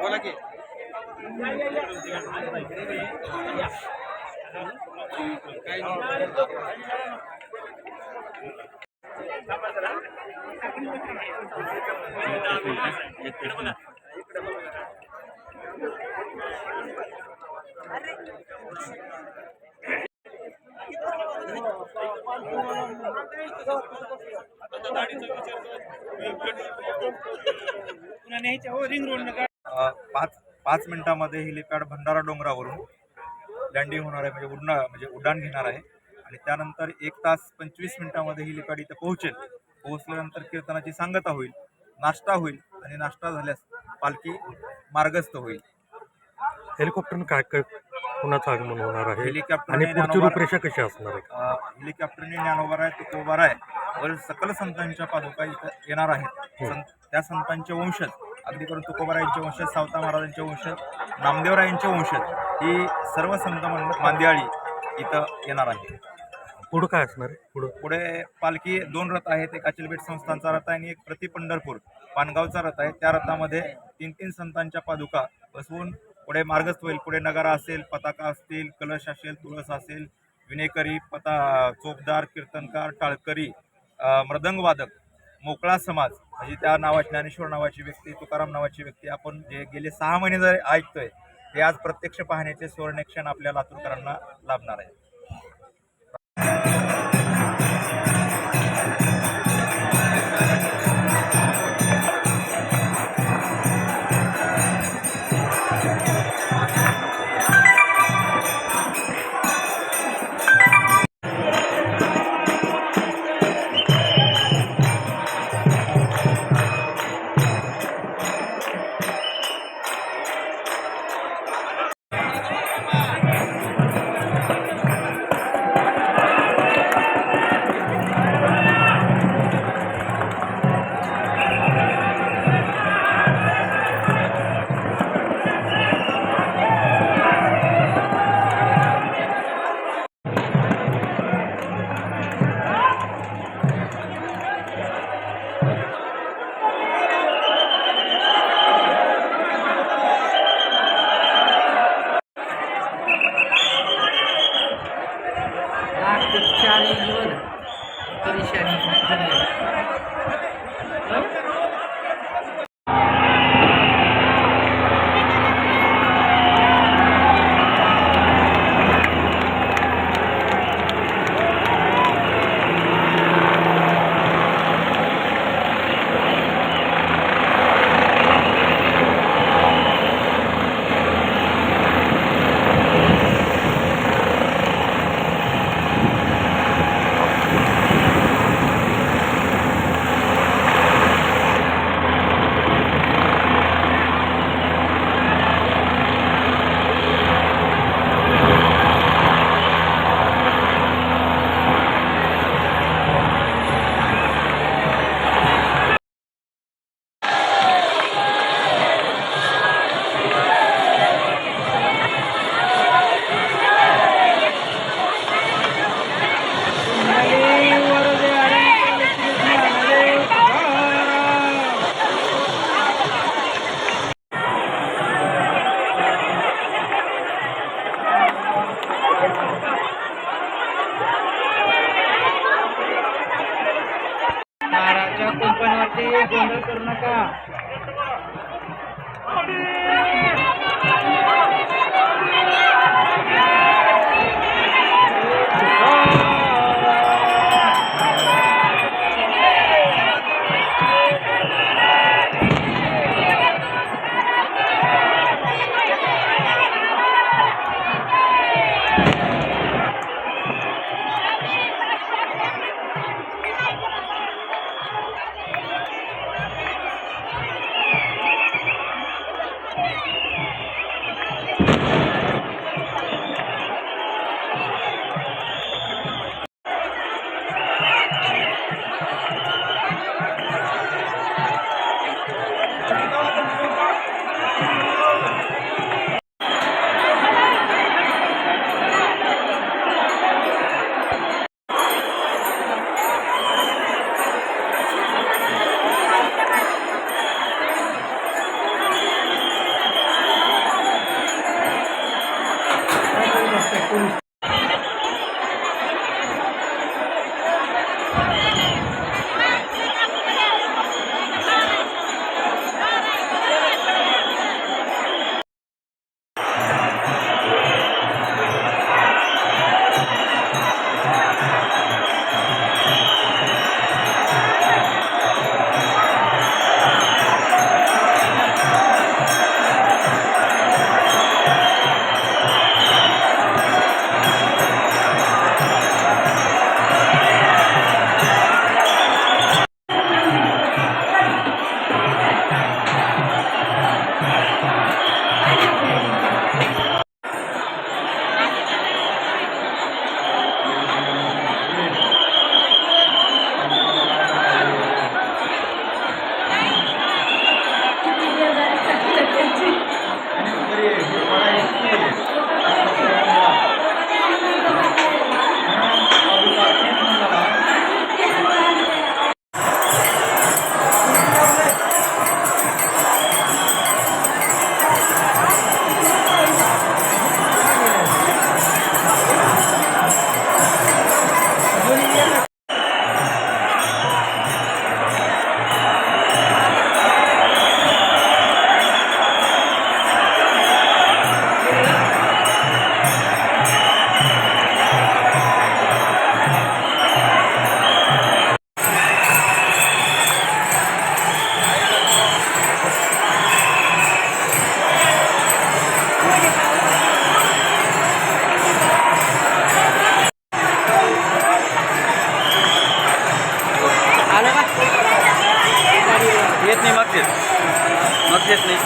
बोला की पाच पाच मिनिटांमध्ये हेलिपॅड भंडारा डोंगरावरून लँडिंग होणार आहे, म्हणजे उड्डाण घेणार आहे. आणि त्यानंतर 1 तास 25 मिनिटांमध्ये हेलिपॅड इथं पोहोचेल. पोहोचल्यानंतर कीर्तनाची सांगता होईल, नाश्ता होईल आणि नाश्ता झाल्यास पालखी मार्गस्थ होईल. हेलिकॉप्टरनं काय कुणाचं आगमन होणार आहे हेलिकॉप्टर आणि पुढची रूपरेषा कशी असणार आहे? हेलिकॉप्टरने ज्ञानोबा आहे, तुकोबा आहे व सकल संतांच्या पादुका इथं येणार आहेत. त्या संतांचे वंशज, अगदी करून तुकोबारायांचे वंशज, सावता महाराजांचे वंशज, नामदेवरायांचे वंशज, ही सर्व संत मांदियाळी इथं येणार आहे. पुढं काय असणार आहे? पुढे पालखी 2 रथ आहेत. एक अचलबेट संस्थांचा रथ आहे आणि एक प्रति पंढरपूर पानगावचा रथ आहे. त्या रथामध्ये 3-3 संतांच्या पादुका बसवून पुढे मार्गस्थ होईल. पुढे नगारा असेल, पताका असतील, कलश असेल, तुळस असेल, विनेकरी, चोपदार, कीर्तनकार, टाळकरी, मृदंगवादक, मोकळा समाज, म्हणजे त्या नावाची ज्ञानेश्वर नावाची व्यक्ती, तुकाराम नावाची व्यक्ती आपण जे गेले 6 महिने जर ऐकतोय ते आज प्रत्यक्ष पाहण्याचे सुवर्णक्षण आपल्या लातूरकरांना लाभणार आहे. गोंधळ करू नका. नक्कीच नक्कीच नाही.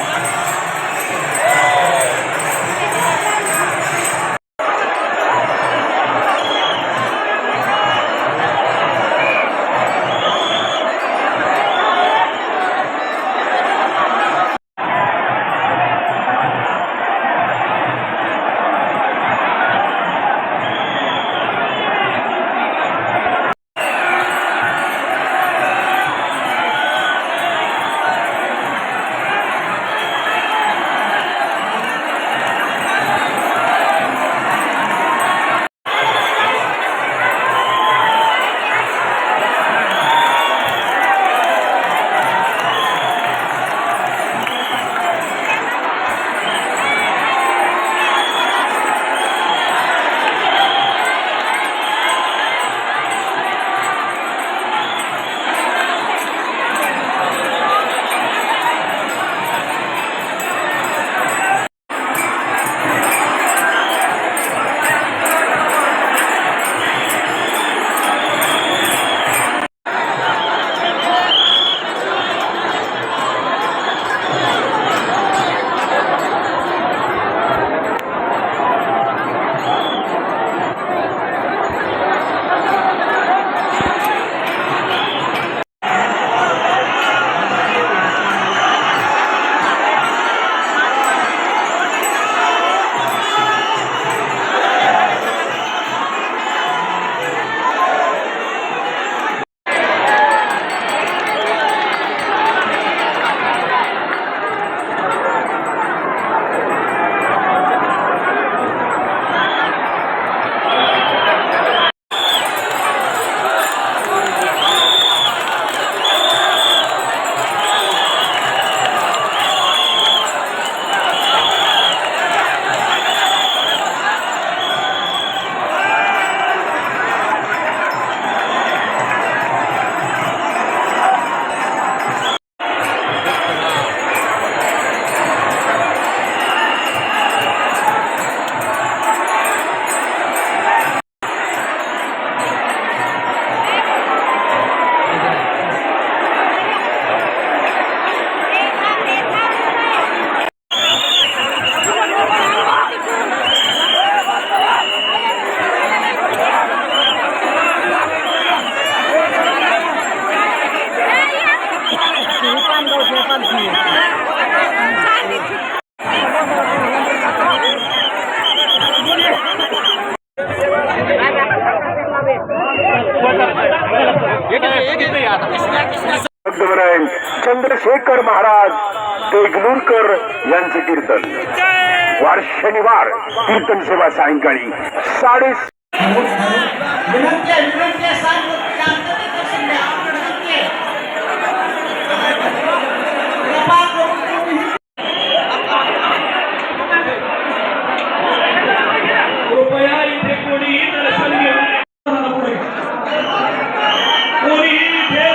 पंतप्रधान चंद्रशेखर महाराज देगलूरकर यांचे कीर्तन वार शनिवार कीर्तन सेवा सायंकाळी 6:30. कृपया इथे कोणीही दर्शन घेऊ नये. कोणीही इथे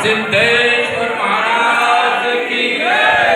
सिद्धेश्वर महाराज की जय.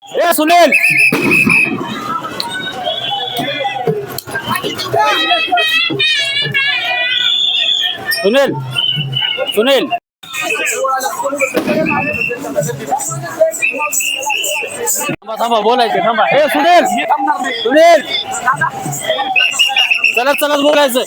ए सुनील सुनील सुनील थांबा थांबा बोलायचं थांबा ए सुनील सुनील चलत चलत बोलायचं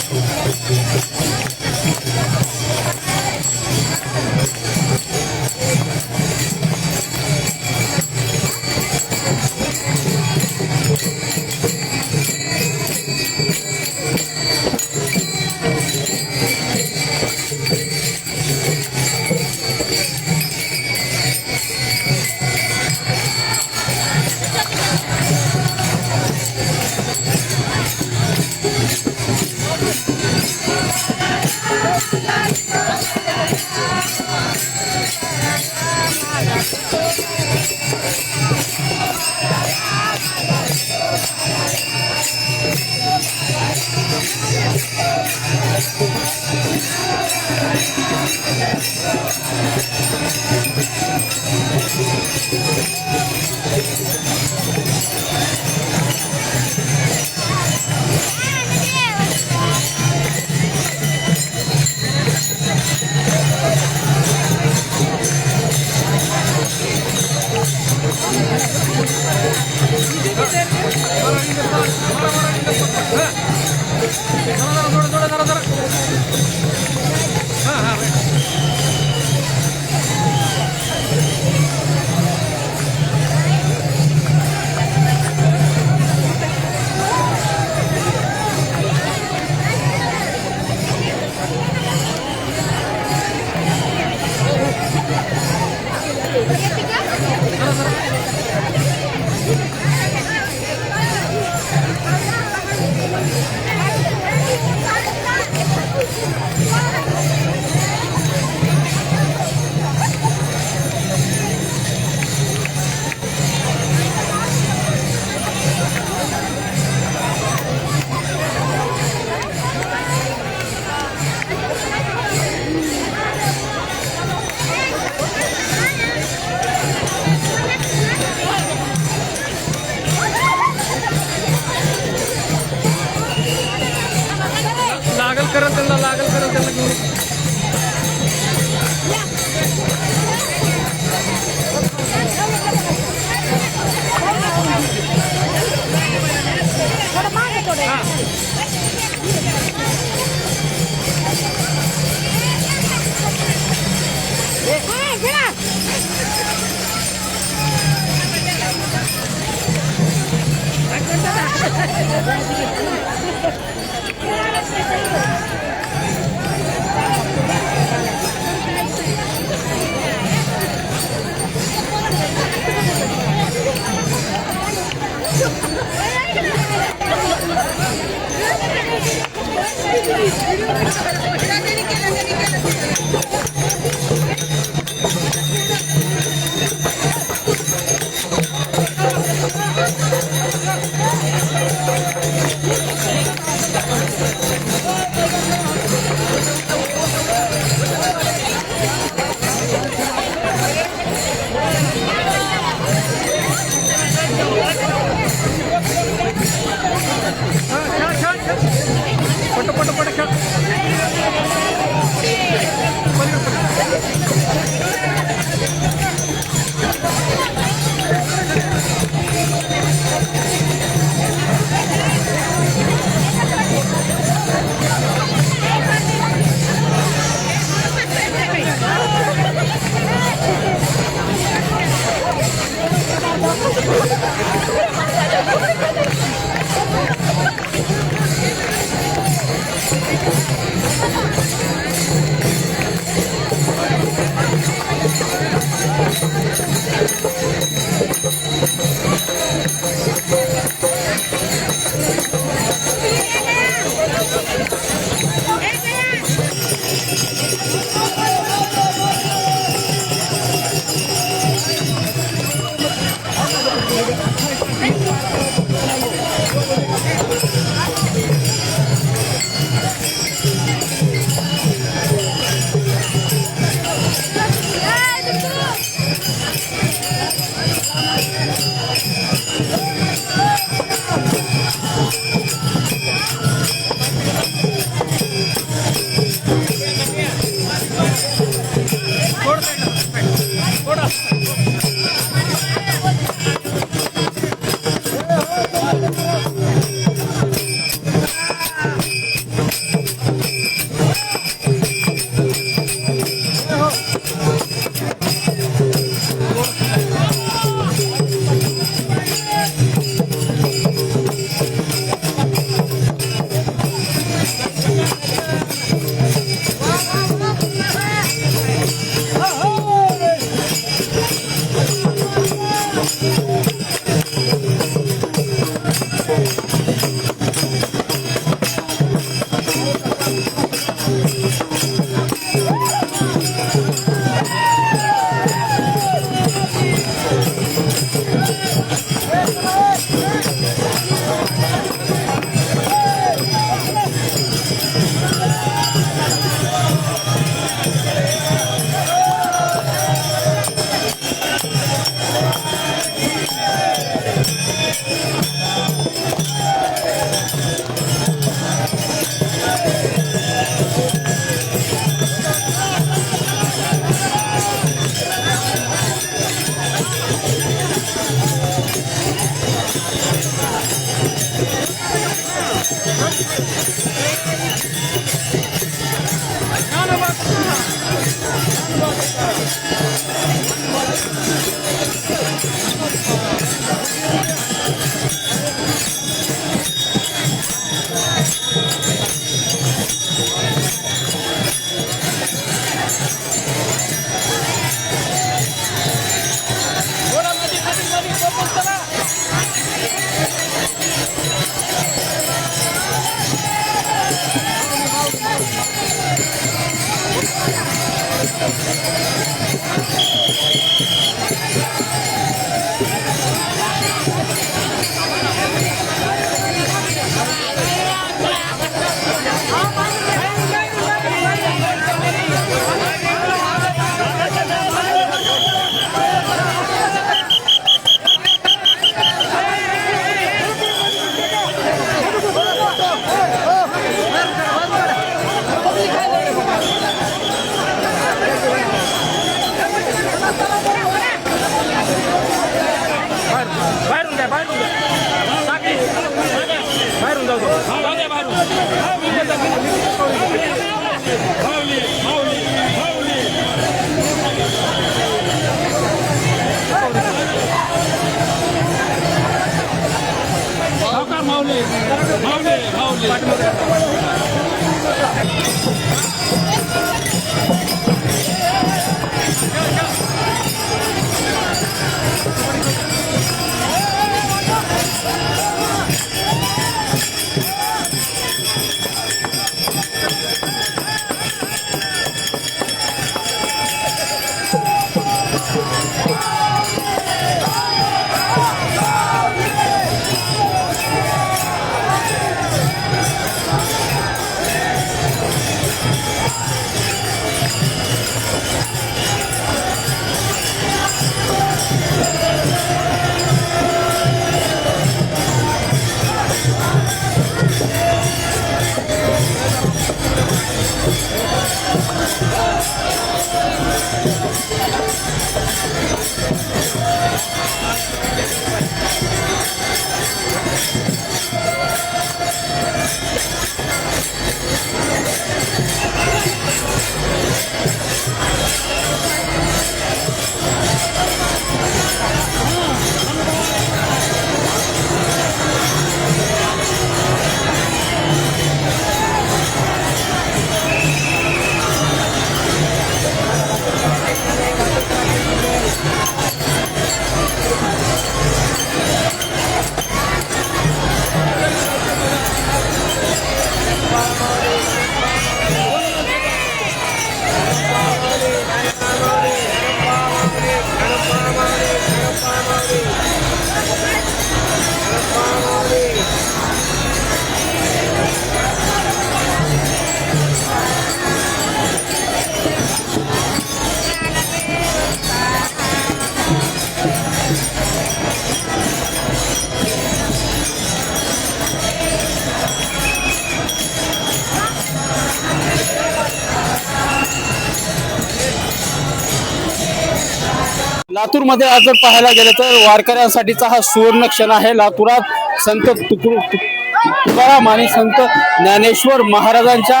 लातूरमध्ये आज जर पाहायला गेलं तर वारकऱ्यांसाठीचा हा सुवर्ण क्षण आहे. लातूरात संत तुकाराम आणि संत ज्ञानेश्वर महाराजांच्या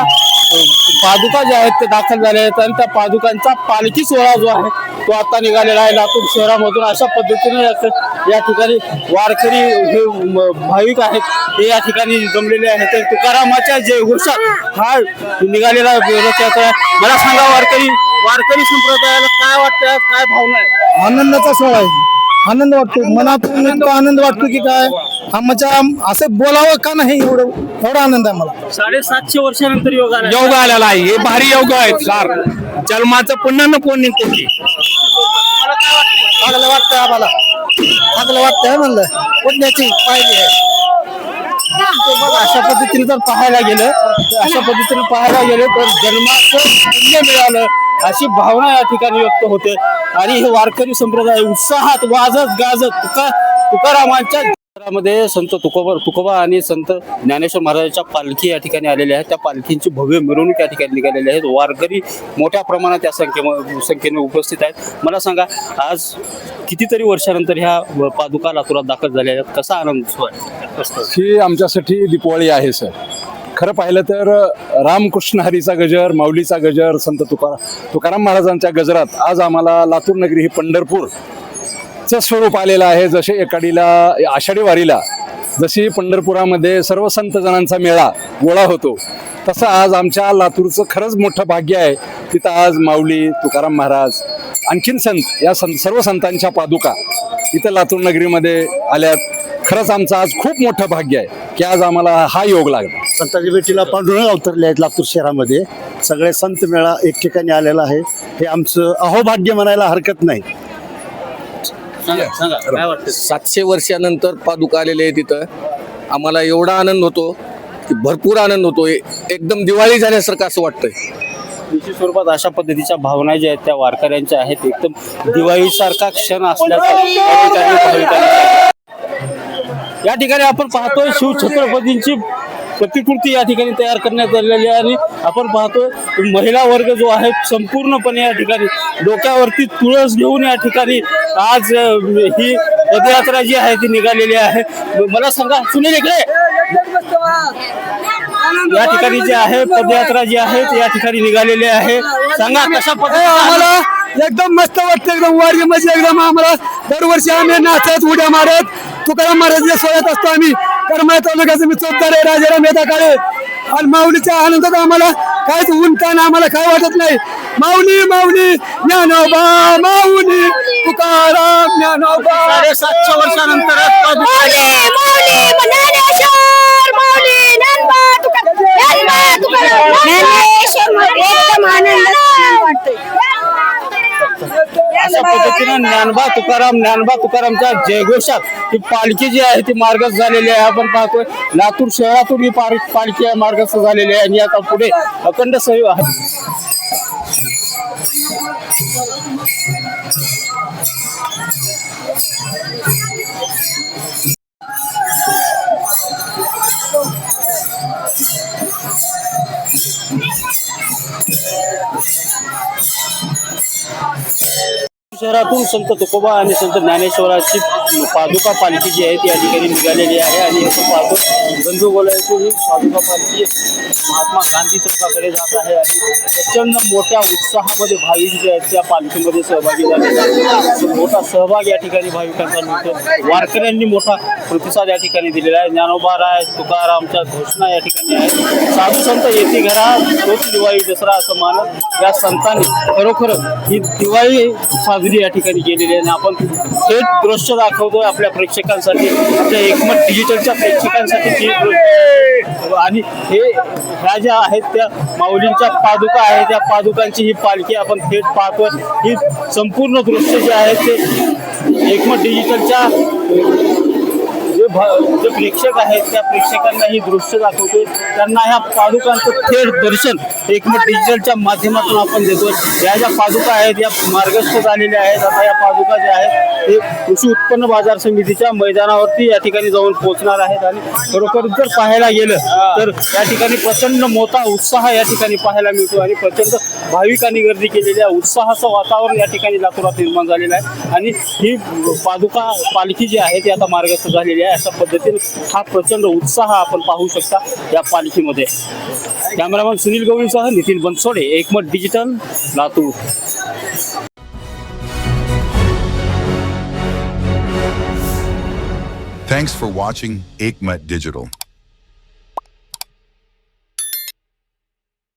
पादुका ज्या आहेत ते दाखल झाले आहेत आणि त्या पादुकांचा पालखी सोहळा जो आहे तो आता निघालेला आहे लातूर शहरामधून. अशा पद्धतीने या ठिकाणी वारकरी हे भाविक आहेत ते या ठिकाणी जमलेले आहेत. तर तुकारामाच्या जयघोषात हा निघालेला रथयात्रा. मला सांगा वारकरी संप्रदायाला काय वाटतं, काय भावना आहे? आनंदाचा सोहळा आहे. आनंद वाटतो, मनातून इतका आनंद वाटतो की काय आमच्या असं बोलावं का नाही, एवढा आनंद आहे मला. 750 वर्षानंतर योग आलेला आहे. हे भारी योग आहे सर. जन्माचं पुन्हा न पुण्य त्याची चांगलं वाटतंय आम्हाला, चांगलं वाटतंय म्हणलं पुण्याची पाहिजे आहे. अशा पद्धतीने जर पाहायला गेलं तर जन्माचं पुण्य मिळालं अशी भावना या ठिकाणी व्यक्त होते. आणि हे वारकरी संप्रदाय उत्साहात वाजत गाजत तुकारामांच्या मध्ये संत तुकोबा आणि संत ज्ञानेश्वर महाराजांच्या पालखी या ठिकाणी आलेल्या आहेत. त्या पालखींची भव्य मिरवणूक या ठिकाणी निघालेली आहेत. वारकरी मोठ्या प्रमाणात या संख्येने उपस्थित आहेत. मला सांगा, आज कितीतरी वर्षानंतर ह्या पादुका लातूरात दाखल झाल्या आहेत, कसा आनंद असतो? ही आमच्यासाठी दीपावली आहे सर. खरं पाहिलं तर रामकृष्ण हरीचा गजर, माऊलीचा गजर, संत तुकाराम महाराजांच्या गजरात आज आम्हाला लातूर नगरी ही पंढरपूरचं स्वरूप आलेलं आहे. जसे एकाडीला आषाढी वारीला जशी पंढरपुरामध्ये सर्व संत जणांचा मेळा गोळा होतो, तसं आज आमच्या लातूरचं खरंच मोठं भाग्य आहे. तिथं आज माऊली, तुकाराम महाराज, आणखीन संत, या सर्व संतांच्या पादुका इथं लातूर नगरीमध्ये आल्यात. खरंच आमचं आज खूप मोठं भाग्य आहे की आज आम्हाला हा योग लागला. संतांच्या भेटीला पांडुरंग अवतरले आहेत लातूर शहरामध्ये. सगळे संत मेळा एक ठिकाणी आलेला आहे. हे आमचं अहोभाग्य म्हणायला हरकत नाही. सांगा काय वाटतं? 700 वर्षानंतर पादुका आलेले आहे तिथं. आम्हाला एवढा आनंद होतो की भरपूर आनंद होतो. एकदम दिवाळी झाल्यासारखं असं वाटतंय. निश्चित स्वरूपात अशा पद्धतीच्या भावना ज्या आहेत त्या वारकऱ्यांच्या आहेत. एकदम दिवाळीसारखा क्षण असल्याचा या ठिकाणी भाविकांचा. या ठिकाणी आपण पाहतोय शिवछत्रपतींची प्रतिकृती या ठिकाणी तयार करण्यात आलेली आहे आणि आपण पाहतोय महिला वर्ग जो आहे संपूर्णपणे या ठिकाणी डोक्यावरती तुळस घेऊन या ठिकाणी आज ही पदयात्रा जी आहे ती निघालेली आहे. मला सांगा सुनील इकडे या ठिकाणी जे आहे पदयात्रा जी आहे ती या ठिकाणी निघालेली आहे. सांगा कशा पद्धतीने आम्हाला एकदम मस्त वाटतं. एकदम वारी म्हणजे एकदम आम्हाला दरवर्षी आम्ही नाचत उड्या मारत तुकाराम महाराज सोडत असतो. आम्ही करमाळा तालुक्याचे मी चौदार आहे राजाराम येता काळे आणि माऊलीच्या आनंदात आम्हाला काहीच ऊन ताण आम्हाला काय वाटत नाही. माऊली माऊली ज्ञानोबा माऊली तुकाराम ज्ञानोबा. 750 वर्षानंतर अशा पद्धतीनं ज्ञानबा तुकारामच्या जयघोषात ही पालखी जी आहे ती मार्गस्थ झालेली आहे. आपण पाहतोय लातूर शहरातून ही पालखी मार्गस्थ झालेली आहे आणि आता पुढे अखंड सहयोग आहे. शहरातून संत तुकोबा आणि संत ज्ञानेश्वराची पादुका पालखी जी आहे ती या ठिकाणी निघालेली आहे आणि असं पाहतो गंजू बोलायची ही पादुका पालखी महात्मा गांधी चौकाकडे जात आहे आणि प्रचंड मोठ्या उत्साहामध्ये भाविक जे आहेत त्या पालखीमध्ये सहभागी झालेले आहेत. मोठा सहभाग या ठिकाणी भाविकांचा मिळतो. वारकऱ्यांनी मोठा प्रतिसाद या ठिकाणी दिलेला आहे. ज्ञानोबा राय तुकारामच्या घोषणा या ठिकाणी आहेत. साधू संत येती घरा तोच दिवाळी दसरा असं मानत या संतांनी खरोखर ही दिवाळी साजरी या ठिकाणी केलेली आहे आणि आपण थेट दृश्य दाखवतोय आपल्या प्रेक्षकांसाठी, आपल्या एकमत डिजिटलच्या प्रेक्षकांसाठी. आणि ह्या ज्या आहेत त्या माऊलींच्या पादुका आहेत त्या पादुकांची ही पालखी आपण थेट पाहतोय. ही संपूर्ण दृश्य जे आहे ते एकमत डिजिटलच्या जे प्रेक्षक आहेत त्या प्रेक्षकांना ही दृश्य दाखवतोय. त्यांना ह्या पादुकांचं थेट दर्शन एकमत डिजिटलच्या माध्यमातून आपण देतोय. या ज्या पादुका आहेत या मार्गस्थ झालेल्या आहेत. आता या पादुका ज्या आहेत ते कृषी उत्पन्न बाजार समितीच्या मैदानावरती या ठिकाणी जाऊन पोहोचणार आहेत आणि खरोखर जर पाहायला गेलं तर या ठिकाणी प्रचंड मोठा उत्साह या ठिकाणी पाहायला मिळतो आणि प्रचंड भाविकांनी गर्दी केलेल्या उत्साहाचं वातावरण या ठिकाणी लातूरात निर्माण झालेलं आहे. आणि ही पादुका पालखी जी आहे ती आता मार्गस्थ झालेली आहे. अशा पद्धतीने हा प्रचंड उत्साह आपण पाहू शकता या पालखीमध्ये. कॅमेरामॅन सुनील गवळीसह नितीन बनसोडे, एकमत digital, Latur. Thanks for watching Ekmat Digital.